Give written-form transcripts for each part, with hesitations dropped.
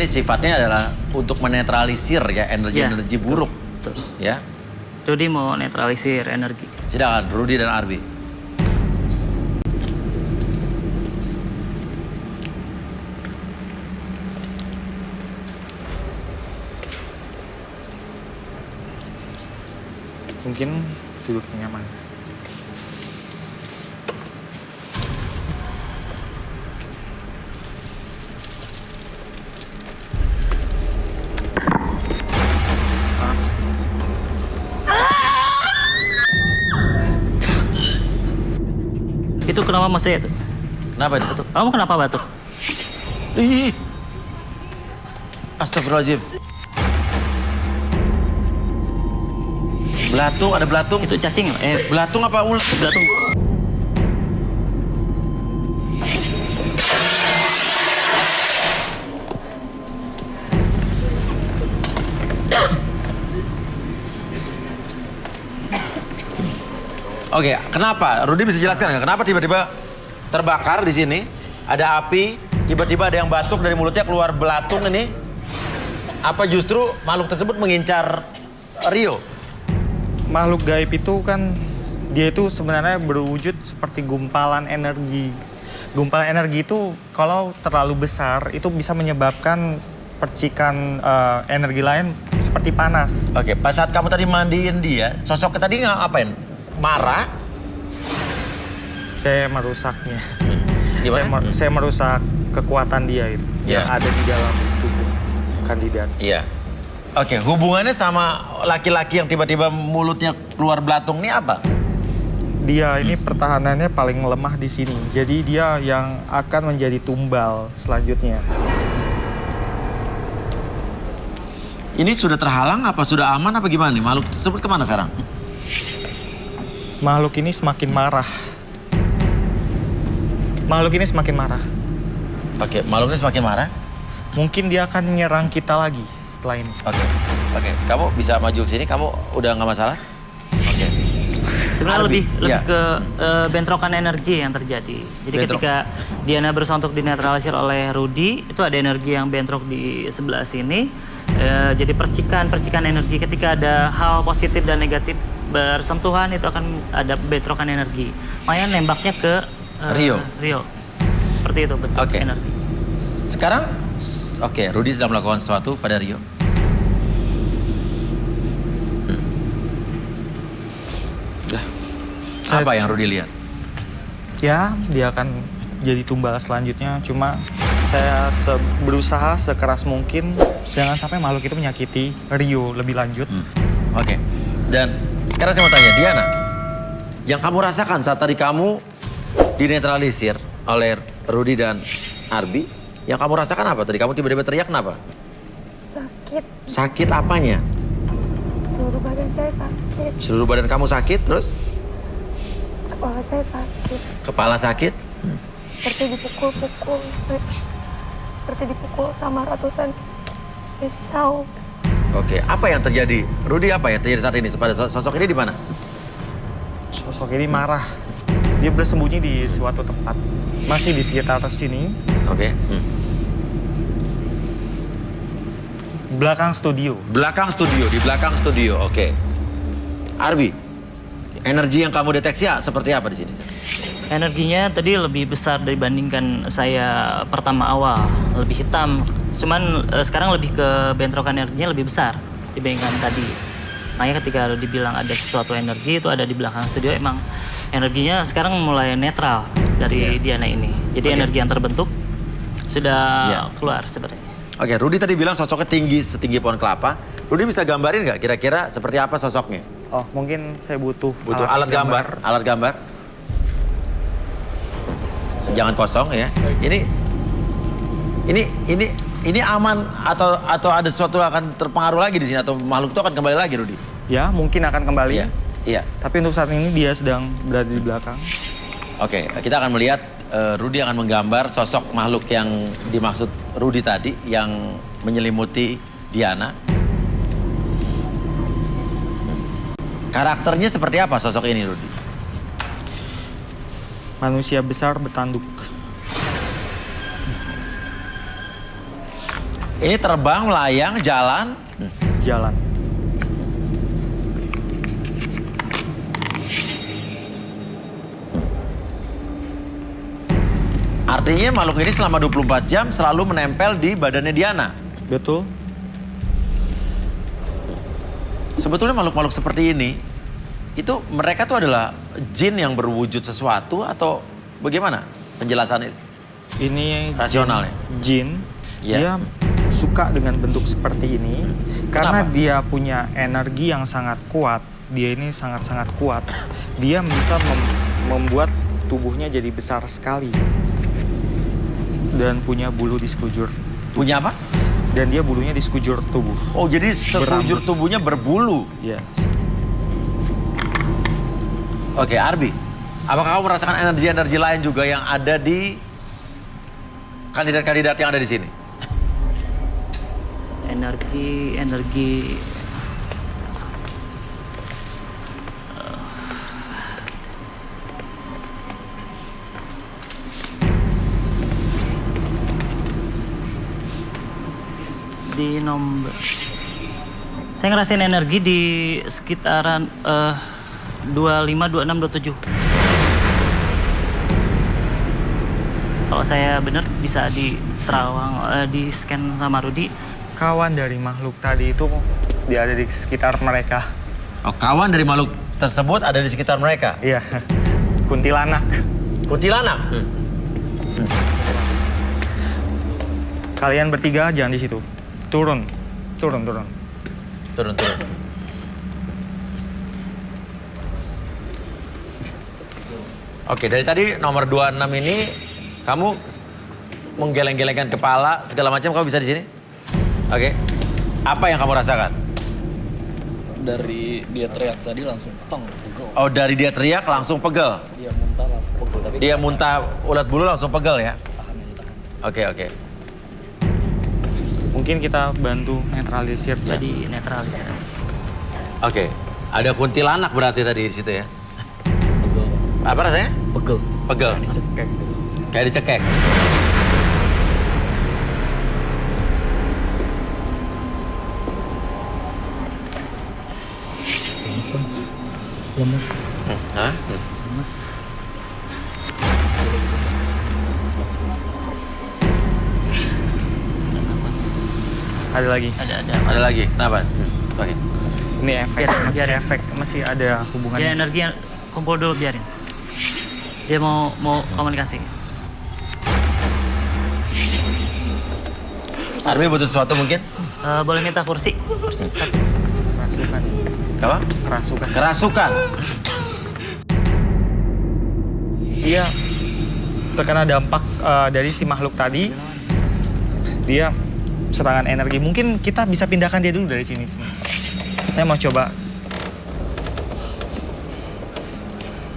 ini sifatnya adalah untuk menetralisir ya energi-energi buruk. Betul. Ya. Rudy mau netralisir energi. Silakan Rudy dan Arbi. Mungkin duduknya nyaman. Itu kenapa maksudnya itu? Kenapa itu? Batuk. Kamu kenapa batuk? Ih. Astagfirullahaladzim. Belatung, ada belatung. Itu cacing. Belatung apa ular? Belatung. Oke, kenapa? Rudy bisa jelaskan nggak? Kenapa tiba-tiba terbakar di sini? Ada api, tiba-tiba ada yang batuk dari mulutnya keluar belatung ini. Apa justru makhluk tersebut mengincar Rio? Makhluk gaib itu kan dia itu sebenarnya berwujud seperti gumpalan energi. Gumpalan energi itu kalau terlalu besar itu bisa menyebabkan percikan energi lain seperti panas. Oke, pas saat kamu tadi mandiin dia, sosoknya tadi ngapain? Marah? Saya merusaknya. Gimana? Saya merusak kekuatan dia itu yang ada di dalam tubuh kandidat. Iya. Oke, hubungannya sama laki-laki yang tiba-tiba mulutnya keluar belatung ini apa? Dia ini pertahanannya paling lemah di sini. Jadi dia yang akan menjadi tumbal selanjutnya. Ini sudah terhalang apa sudah aman apa gimana nih? Makhluk tersebut kemana sekarang? Makhluk ini semakin marah. Makhluk ini semakin marah. Oke, makhluknya semakin marah. Mungkin dia akan menyerang kita lagi setelah ini. Oke. Kamu bisa maju ke sini, kamu udah nggak masalah? Oke. Sebenarnya Arbi, lebih iya. ke bentrokan energi yang terjadi. Jadi ketika Diana berusaha untuk dinetralisir oleh Rudy, itu ada energi yang bentrok di sebelah sini. Jadi percikan energi. Ketika ada hal positif dan negatif bersentuhan, itu akan ada bentrokan energi. Makanya nembaknya ke Rio. Seperti itu bentuk energi. Sekarang, Rudy sedang melakukan sesuatu pada Rio. Apa yang Rudy lihat? Ya, dia akan jadi tumbal selanjutnya. Cuma saya berusaha sekeras mungkin jangan sampai makhluk itu menyakiti Rio lebih lanjut. Oke. Dan sekarang saya mau tanya, Diana, yang kamu rasakan saat tadi kamu dinetralisir oleh Rudy dan Arbi, yang kamu rasakan apa tadi? Kamu tiba-tiba teriak kenapa? Sakit. Sakit apanya? Seluruh badan saya sakit. Seluruh badan kamu sakit, terus? Kepala saya sakit. Kepala sakit? Seperti dipukul-pukul. Seperti dipukul sama ratusan pisau. Oke, apa yang terjadi? Rudy, apa yang terjadi saat ini? Sosok ini di mana? Sosok ini marah. Dia bersembunyi di suatu tempat. Masih di sekitar sini. Oke. Belakang studio. Di belakang studio, oke. Arbi, energi yang kamu deteksi seperti apa di sini? Energinya tadi lebih besar dibandingkan saya pertama awal, lebih hitam. Cuman sekarang lebih ke bentrokan energinya lebih besar dibandingkan tadi. Makanya ketika dibilang ada sesuatu energi itu ada di belakang studio, emang energinya sekarang mulai netral dari Diana ini. Jadi energi yang terbentuk sudah keluar sebenarnya. Oke, Rudy tadi bilang sosoknya setinggi pohon kelapa. Rudy bisa gambarin nggak kira-kira seperti apa sosoknya? Oh, mungkin saya butuh alat gambar. Alat gambar. Jangan kosong ya. Ini aman atau ada sesuatu yang akan terpengaruh lagi di sini atau makhluk itu akan kembali lagi, Rudy? Ya, mungkin akan kembali. Iya. Tapi untuk saat ini dia sedang berada di belakang. Oke, kita akan melihat Rudy akan menggambar sosok makhluk yang dimaksud Rudy tadi yang menyelimuti Diana. Karakternya seperti apa sosok ini, Rudy? Manusia besar bertanduk. Ini terbang, melayang, jalan. Jalan. Artinya makhluk ini selama 24 jam selalu menempel di badannya Diana. Betul. Sebetulnya makhluk-makhluk seperti ini, itu mereka tuh adalah jin yang berwujud sesuatu atau bagaimana penjelasan itu? Ini Rasionalnya. Jin. Iya. Dia suka dengan bentuk seperti ini karena Kenapa? dia punya energi yang sangat kuat. Dia ini sangat-sangat kuat. Dia bisa membuat tubuhnya jadi besar sekali. Dan punya bulu di sekujur. Punya apa? Dan dia bulunya di sekujur tubuh. Oh, jadi sekujur Berambut. tubuhnya berbulu. Ya. Oke, Arbi. Apakah kamu merasakan energi-energi lain juga yang ada di kandidat-kandidat yang ada di sini? Energi di nomor, saya ngerasain energi di sekitaran 25, 26, 27. Kalau saya benar bisa di terawang, di scan sama Rudi. Kawan dari makhluk tadi itu dia ada di sekitar mereka. Oh, kawan dari makhluk tersebut ada di sekitar mereka. Iya. Kuntilanak. Kuntilanak. Kalian bertiga jangan di situ. Turun. Turun. Turun. Oke, dari tadi nomor 26 ini kamu menggeleng-gelengkan kepala segala macam, kamu bisa di sini? Oke. Apa yang kamu rasakan? Dari dia teriak tadi langsung tong pegel. Oh, dari dia teriak langsung pegel. Dia muntah langsung pegel. Tapi Dia muntah ulat bulu langsung pegel ya? tahan aja tahan. Oke. Mungkin kita bantu netralisir. Jadi netralisir. Oke. Ada kuntilanak berarti tadi di situ ya? Pegel. Apa rasanya? Pegel. Pegel. Dicekek gitu. Kayak dicekek. Lemes. Hah? Lemes. Ada lagi. Ada. Ada lagi? Kenapa? Oke. Ini efek, Biarin. masih ada Dia hubungannya. energi yang kumpul dulu, biarin. Dia mau komunikasi. Armi butuh sesuatu mungkin? Boleh minta kursi satu. Kerasukan. Apa? Kerasukan. Kerasukan. Dia terkena dampak dari si makhluk tadi. Dia serangan energi. Mungkin kita bisa pindahkan dia dulu dari sini. Saya mau coba.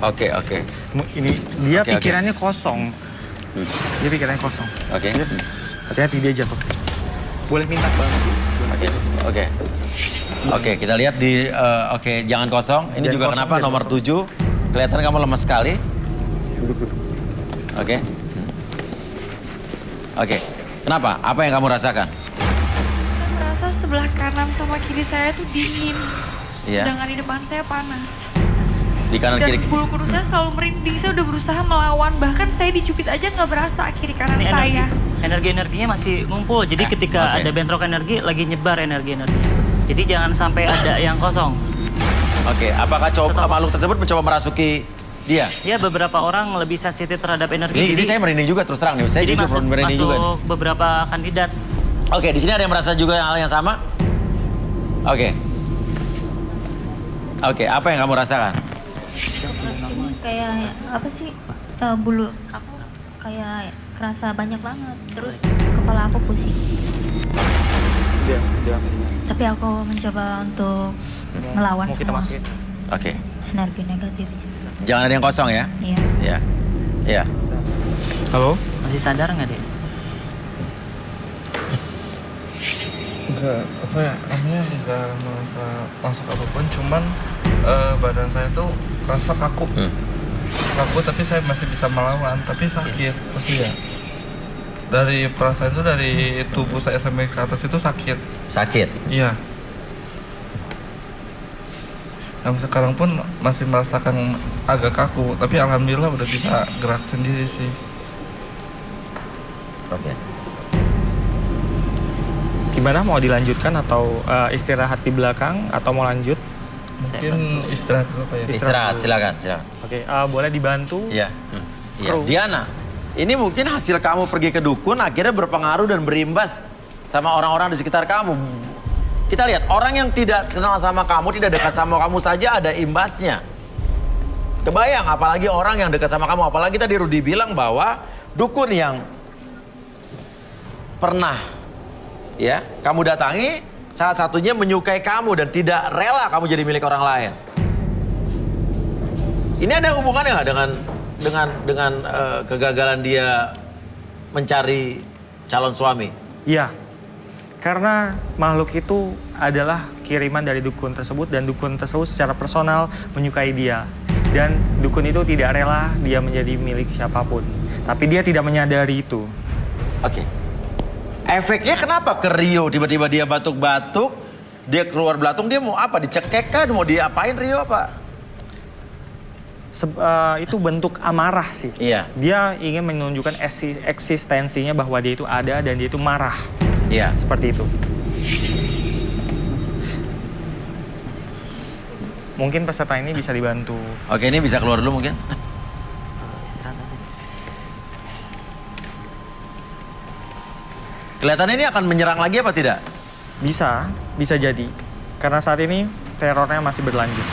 Oke. Ini dia Oke. pikirannya kosong. Dia pikirannya kosong. Oke. Hati-hati dia jatuh. Boleh minta bantu. Oke, kita lihat di oke, jangan kosong. Ini Jangan juga kosong, kenapa jangan nomor kosong. 7 kelihatan kamu lemas sekali. Duduk. Oke. Oke. Kenapa? Apa yang kamu rasakan? Saya merasa sebelah kanan sama kiri saya tuh dingin. Iya. Sedangkan di depan saya panas. Di kanan Dan kiri. bulu kuduk saya selalu merinding. Saya udah berusaha melawan. Bahkan saya dicubit aja nggak berasa kiri kanan Ini saya. energinya masih ngumpul. Jadi ketika oke. ada bentrok energi, lagi nyebar energinya. Jadi jangan sampai ada yang kosong. Oke, apakah makhluk tersebut mencoba merasuki dia? Ya, beberapa orang lebih sensitif terhadap energi. Ini saya merinding juga terus terang nih. Saya jadi jujur merinding juga. nih. beberapa kandidat. Oke, di sini ada yang merasa juga hal yang sama? Oke. Oke, apa yang kamu rasakan? Kayak apa sih bulu aku kayak kerasa banyak banget, terus kepala aku pusing, Dia. tapi aku mencoba untuk melawan Mau kita semua masukin. Oke. energi negatifnya. Jangan ada yang kosong ya? Iya. Iya. Halo? Masih sadar nggak deh? Enggak, apa ya, namanya enggak merasa masuk apapun, cuman badan saya tuh rasa kaku. Kaku tapi saya masih bisa melawan, tapi sakit pasti ya. dari perasaan itu dari tubuh saya sampai ke atas itu sakit. Sakit. Iya. Yang sekarang pun masih merasakan agak kaku, tapi alhamdulillah udah bisa gerak sendiri sih. Oke. Gimana, mau dilanjutkan atau istirahat di belakang atau mau lanjut? Mungkin istirahat dulu Pak ya. Istirahat, dulu. silakan. Oke, boleh dibantu? Iya. Iya. Kru. Diana, ini mungkin hasil kamu pergi ke dukun akhirnya berpengaruh dan berimbas sama orang-orang di sekitar kamu. Kita lihat, orang yang tidak kenal sama kamu, tidak dekat sama kamu saja ada imbasnya. Kebayang, apalagi orang yang dekat sama kamu. Apalagi tadi Rudi bilang bahwa dukun yang pernah ya kamu datangi, salah satunya menyukai kamu dan tidak rela kamu jadi milik orang lain. Ini ada hubungannya nggak dengan kegagalan dia mencari calon suami? Iya, karena makhluk itu adalah kiriman dari dukun tersebut dan dukun tersebut secara personal menyukai dia. Dan dukun itu tidak rela dia menjadi milik siapapun. Tapi dia tidak menyadari itu. Oke. Efeknya kenapa ke Rio tiba-tiba dia batuk-batuk, dia keluar belatung, dia mau apa? Dicekek kan? Mau diapain Rio apa? Itu bentuk amarah sih. Iya. Dia ingin menunjukkan eksistensinya bahwa dia itu ada dan dia itu marah. Iya. Seperti itu. Mungkin peserta ini bisa dibantu. Oke, ini bisa keluar dulu mungkin. Istirahat aja. Kelihatannya ini akan menyerang lagi apa tidak? Bisa jadi. Karena saat ini terornya masih berlanjut.